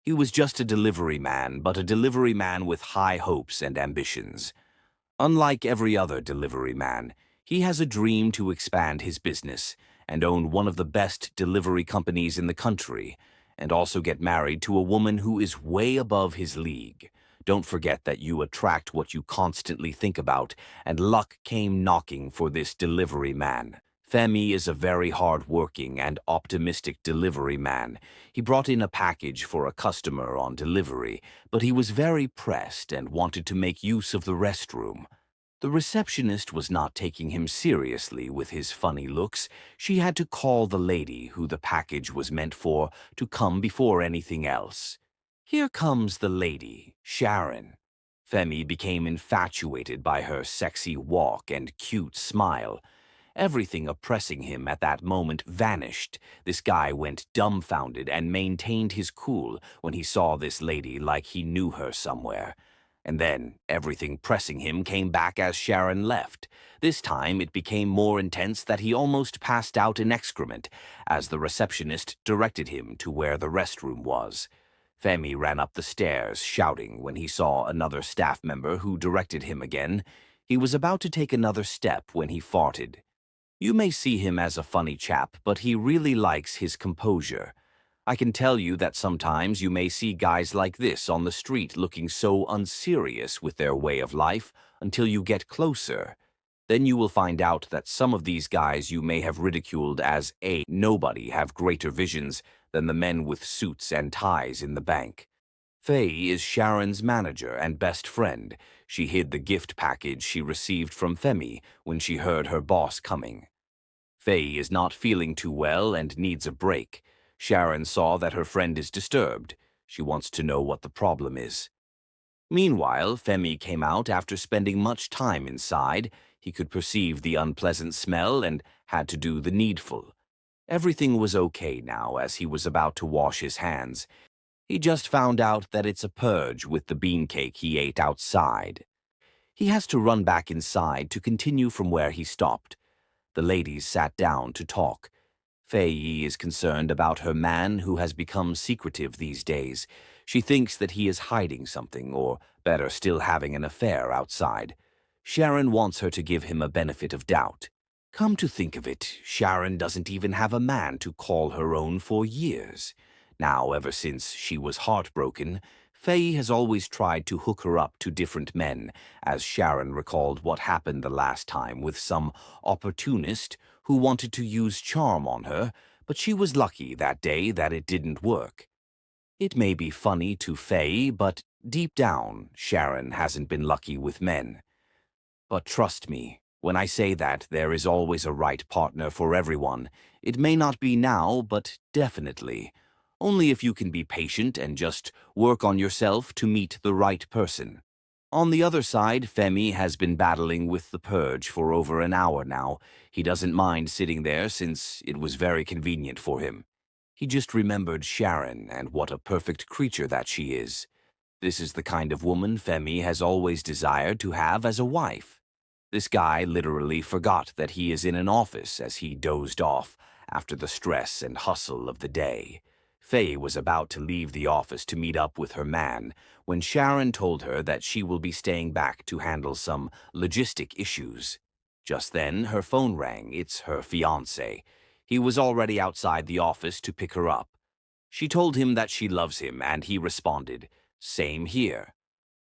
He was just a delivery man, but a delivery man with high hopes and ambitions. Unlike every other delivery man, he has a dream to expand his business and own one of the best delivery companies in the country, and also get married to a woman who is way above his league. Don't forget that you attract what you constantly think about, and luck came knocking for this delivery man. Femi is a very hard-working and optimistic delivery man. He brought in a package for a customer on delivery, but he was very pressed and wanted to make use of the restroom. The receptionist was not taking him seriously with his funny looks. She had to call the lady who the package was meant for to come before anything else. Here comes the lady, Sharon. Femi became infatuated by her sexy walk and cute smile. Everything oppressing him at that moment vanished. This guy went dumbfounded and maintained his cool when he saw this lady like he knew her somewhere. And then everything pressing him came back as Sharon left. This time it became more intense that he almost passed out in excrement as the receptionist directed him to where the restroom was. Femi ran up the stairs, shouting when he saw another staff member who directed him again. He was about to take another step when he farted. You may see him as a funny chap, but he really likes his composure. I can tell you that sometimes you may see guys like this on the street looking so unserious with their way of life until you get closer. Then you will find out that some of these guys you may have ridiculed as a nobody have greater visions than the men with suits and ties in the bank. Faye is Sharon's manager and best friend. She hid the gift package she received from Femi when she heard her boss coming. Faye is not feeling too well and needs a break. Sharon saw that her friend is disturbed. She wants to know what the problem is. Meanwhile, Femi came out after spending much time inside. He could perceive the unpleasant smell and had to do the needful. Everything was okay now as he was about to wash his hands. He just found out that it's a purge with the bean cake he ate outside. He has to run back inside to continue from where he stopped. The ladies sat down to talk. Faye is concerned about her man who has become secretive these days. She thinks that he is hiding something, or better still having an affair outside. Sharon wants her to give him a benefit of doubt. Come to think of it, Sharon doesn't even have a man to call her own for years. Now, ever since she was heartbroken, Faye has always tried to hook her up to different men, as Sharon recalled what happened the last time with some opportunist who wanted to use charm on her, but she was lucky that day that it didn't work. It may be funny to Faye, but deep down, Sharon hasn't been lucky with men. But trust me, when I say that there is always a right partner for everyone, it may not be now, but definitely. Only if you can be patient and just work on yourself to meet the right person. On the other side, Femi has been battling with the purge for over an hour now. He doesn't mind sitting there since it was very convenient for him. He just remembered Sharon and what a perfect creature that she is. This is the kind of woman Femi has always desired to have as a wife. This guy literally forgot that he is in an office as he dozed off after the stress and hustle of the day. Faye was about to leave the office to meet up with her man when Sharon told her that she will be staying back to handle some logistic issues. Just then, her phone rang. It's her fiancé. He was already outside the office to pick her up. She told him that she loves him, and he responded, "Same here."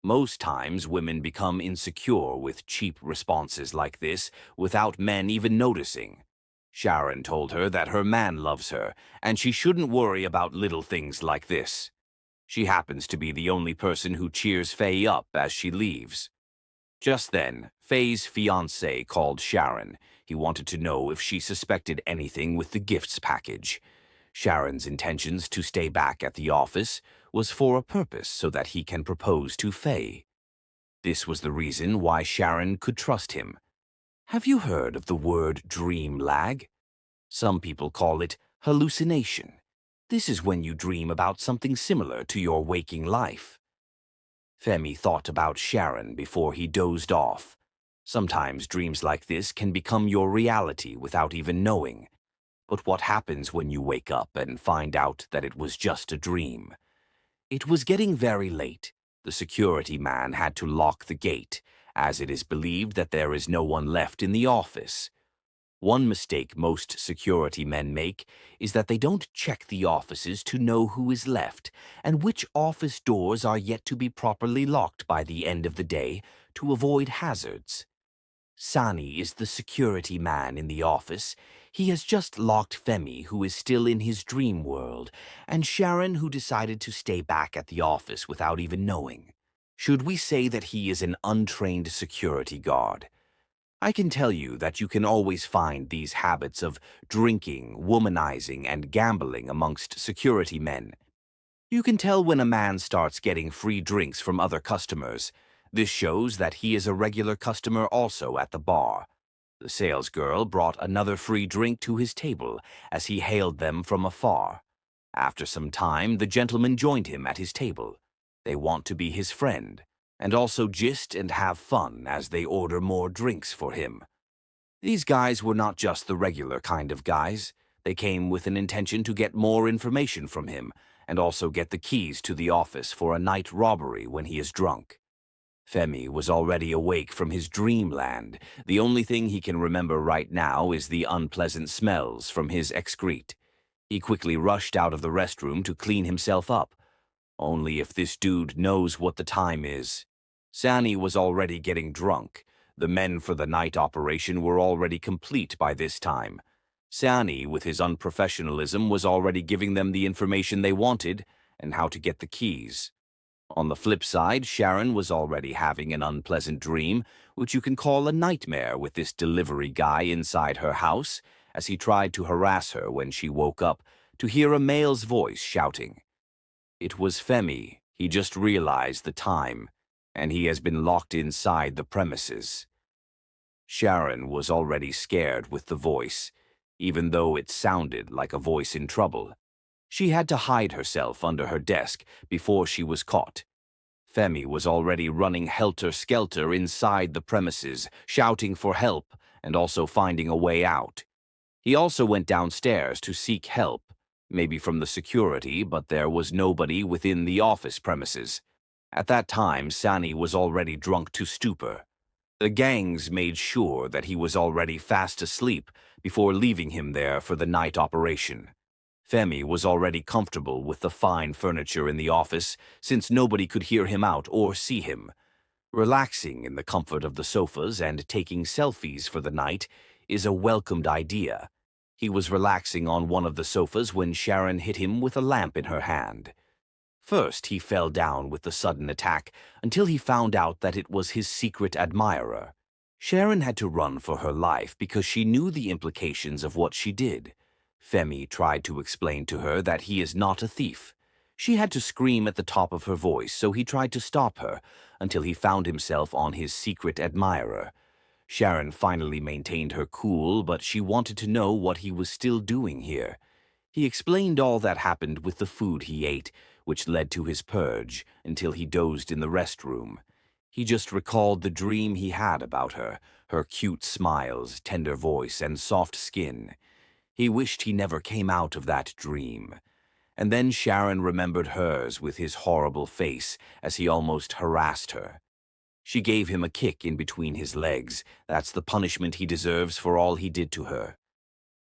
Most times, women become insecure with cheap responses like this without men even noticing. Sharon told her that her man loves her, and she shouldn't worry about little things like this. She happens to be the only person who cheers Faye up as she leaves. Just then, Faye's fiancé called Sharon. He wanted to know if she suspected anything with the gifts package. Sharon's intentions to stay back at the office was for a purpose so that he can propose to Faye. This was the reason why Sharon could trust him. Have you heard of the word dream lag? Some people call it hallucination. This is when you dream about something similar to your waking life. Femi thought about Sharon before he dozed off. Sometimes dreams like this can become your reality without even knowing. But what happens when you wake up and find out that it was just a dream? It was getting very late. The security man had to lock the gate, as it is believed that there is no one left in the office. One mistake most security men make is that they don't check the offices to know who is left and which office doors are yet to be properly locked by the end of the day to avoid hazards. Sani is the security man in the office. He has just locked Femi, who is still in his dream world, and Sharon, who decided to stay back at the office without even knowing. Should we say that he is an untrained security guard? I can tell you that you can always find these habits of drinking, womanizing, and gambling amongst security men. You can tell when a man starts getting free drinks from other customers. This shows that he is a regular customer also at the bar. The salesgirl brought another free drink to his table as he hailed them from afar. After some time, the gentleman joined him at his table. They want to be his friend, and also gist and have fun as they order more drinks for him. These guys were not just the regular kind of guys. They came with an intention to get more information from him, and also get the keys to the office for a night robbery when he is drunk. Femi was already awake from his dreamland. The only thing he can remember right now is the unpleasant smells from his excrete. He quickly rushed out of the restroom to clean himself up. Only if this dude knows what the time is. Sani was already getting drunk. The men for the night operation were already complete by this time. Sani, with his unprofessionalism, was already giving them the information they wanted and how to get the keys. On the flip side, Sharon was already having an unpleasant dream, which you can call a nightmare, with this delivery guy inside her house, as he tried to harass her when she woke up to hear a male's voice shouting. It was Femi. He just realized the time, and he has been locked inside the premises. Sharon was already scared with the voice, even though it sounded like a voice in trouble. She had to hide herself under her desk before she was caught. Femi was already running helter-skelter inside the premises, shouting for help and also finding a way out. He also went downstairs to seek help, maybe from the security, but there was nobody within the office premises. At that time, Sani was already drunk to stupor. The gangs made sure that he was already fast asleep before leaving him there for the night operation. Femi was already comfortable with the fine furniture in the office, since nobody could hear him out or see him. Relaxing in the comfort of the sofas and taking selfies for the night is a welcomed idea. He was relaxing on one of the sofas when Sharon hit him with a lamp in her hand. First, he fell down with the sudden attack until he found out that it was his secret admirer. Sharon had to run for her life because she knew the implications of what she did. Femi tried to explain to her that he is not a thief. She had to scream at the top of her voice, so he tried to stop her until he found himself on his secret admirer. Sharon finally maintained her cool, but she wanted to know what he was still doing here. He explained all that happened with the food he ate, which led to his purge, until he dozed in the restroom. He just recalled the dream he had about her, her cute smiles, tender voice, and soft skin. He wished he never came out of that dream. And then Sharon remembered hers with his horrible face as he almost harassed her. She gave him a kick in between his legs. That's the punishment he deserves for all he did to her.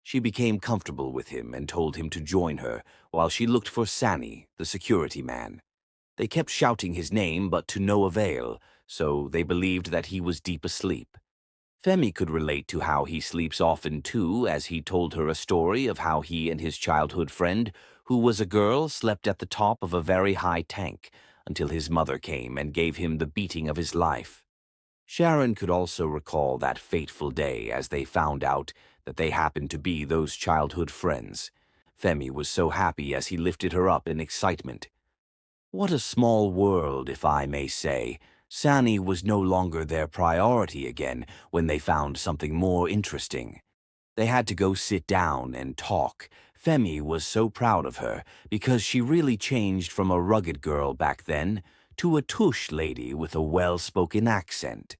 She became comfortable with him and told him to join her while she looked for Sani, the security man. They kept shouting his name, but to no avail, so they believed that he was deep asleep. Femi could relate to how he sleeps often too, as he told her a story of how he and his childhood friend, who was a girl, slept at the top of a very high tank until his mother came and gave him the beating of his life. Sharon could also recall that fateful day as they found out that they happened to be those childhood friends. Femi was so happy as he lifted her up in excitement. What a small world, if I may say. Sani was no longer their priority again when they found something more interesting. They had to go sit down and talk. Femi was so proud of her because she really changed from a rugged girl back then to a tush lady with a well-spoken accent.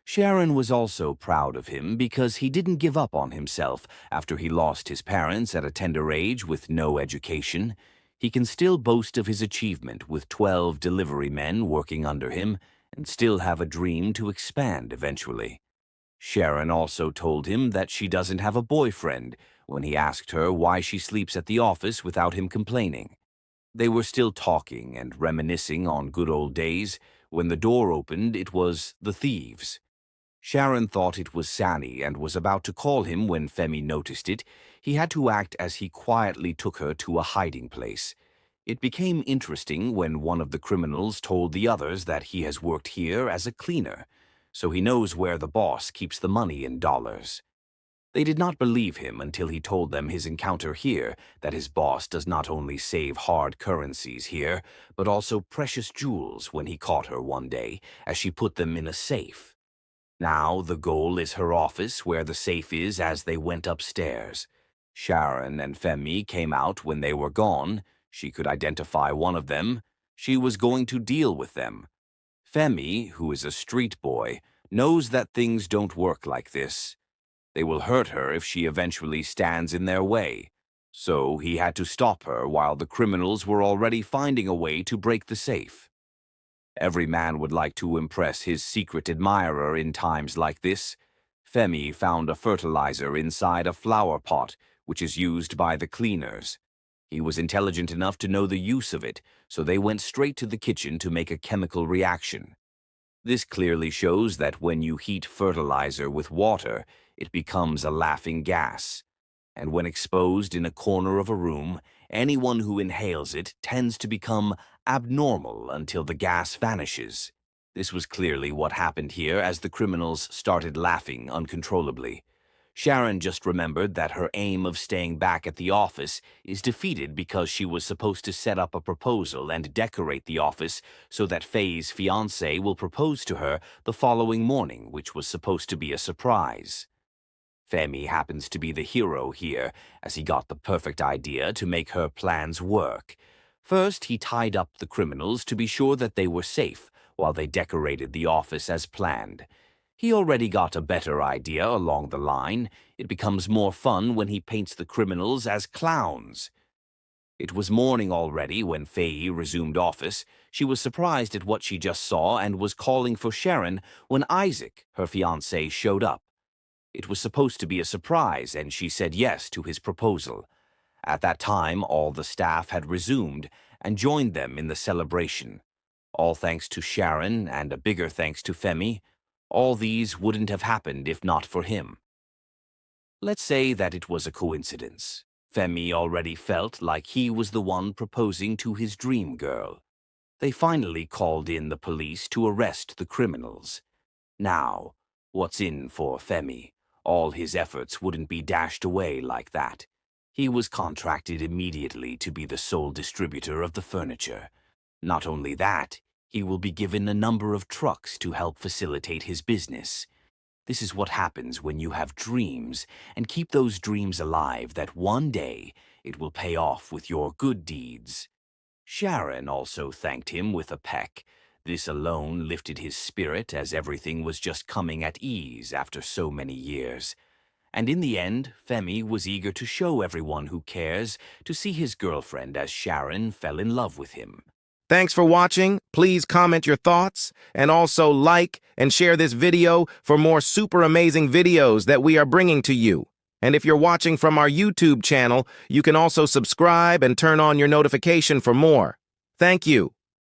Sharon was also proud of him because he didn't give up on himself after he lost his parents at a tender age with no education. he can still boast of his achievement with 12 delivery men working under him and still have a dream to expand eventually. Sharon also told him that she doesn't have a boyfriend when he asked her why she sleeps at the office without him complaining. They were still talking and reminiscing on good old days. When the door opened, it was the thieves. Sharon thought it was Sani and was about to call him when Femi noticed it. He had to act as he quietly took her to a hiding place. It became interesting when one of the criminals told the others that he has worked here as a cleaner, so he knows where the boss keeps the money in dollars. They did not believe him until he told them his encounter here, that his boss does not only save hard currencies here, but also precious jewels when he caught her one day, as she put them in a safe. Now the goal is her office where the safe is as they went upstairs. Sharon and Femi came out when they were gone. She could identify one of them. She was going to deal with them. Femi, who is a street boy, knows that things don't work like this. They will hurt her if she eventually stands in their way. So he had to stop her while the criminals were already finding a way to break the safe. Every man would like to impress his secret admirer in times like this. Femi found a fertilizer inside a flower pot, which is used by the cleaners. He was intelligent enough to know the use of it, so they went straight to the kitchen to make a chemical reaction. This clearly shows that when you heat fertilizer with water, it becomes a laughing gas. And when exposed in a corner of a room, anyone who inhales it tends to become abnormal until the gas vanishes. This was clearly what happened here as the criminals started laughing uncontrollably. Sharon just remembered that her aim of staying back at the office is defeated because she was supposed to set up a proposal and decorate the office so that Faye's fiancé will propose to her the following morning, which was supposed to be a surprise. Femi happens to be the hero here, as he got the perfect idea to make her plans work. First, he tied up the criminals to be sure that they were safe, while they decorated the office as planned. He already got a better idea along the line. It becomes more fun when he paints the criminals as clowns. It was morning already when Faye resumed office. She was surprised at what she just saw and was calling for Sharon when Isaac, her fiancé, showed up. It was supposed to be a surprise, and she said yes to his proposal. At that time, all the staff had resumed and joined them in the celebration. All thanks to Sharon and a bigger thanks to Femi. All these wouldn't have happened if not for him. Let's say that it was a coincidence. Femi already felt like he was the one proposing to his dream girl. They finally called in the police to arrest the criminals. Now, what's in for Femi? All his efforts wouldn't be dashed away like that. He was contracted immediately to be the sole distributor of the furniture. Not only that, he will be given a number of trucks to help facilitate his business. This is what happens when you have dreams and keep those dreams alive, that one day it will pay off with your good deeds. Sharon also thanked him with a peck. This alone lifted his spirit as everything was just coming at ease after so many years. And in the end, Femi was eager to show everyone who cares to see his girlfriend as Sharon fell in love with him. Thanks for watching. Please comment your thoughts and also like and share this video for more super amazing videos that we are bringing to you. And if you're watching from our YouTube channel, you can also subscribe and turn on your notification for more. Thank you.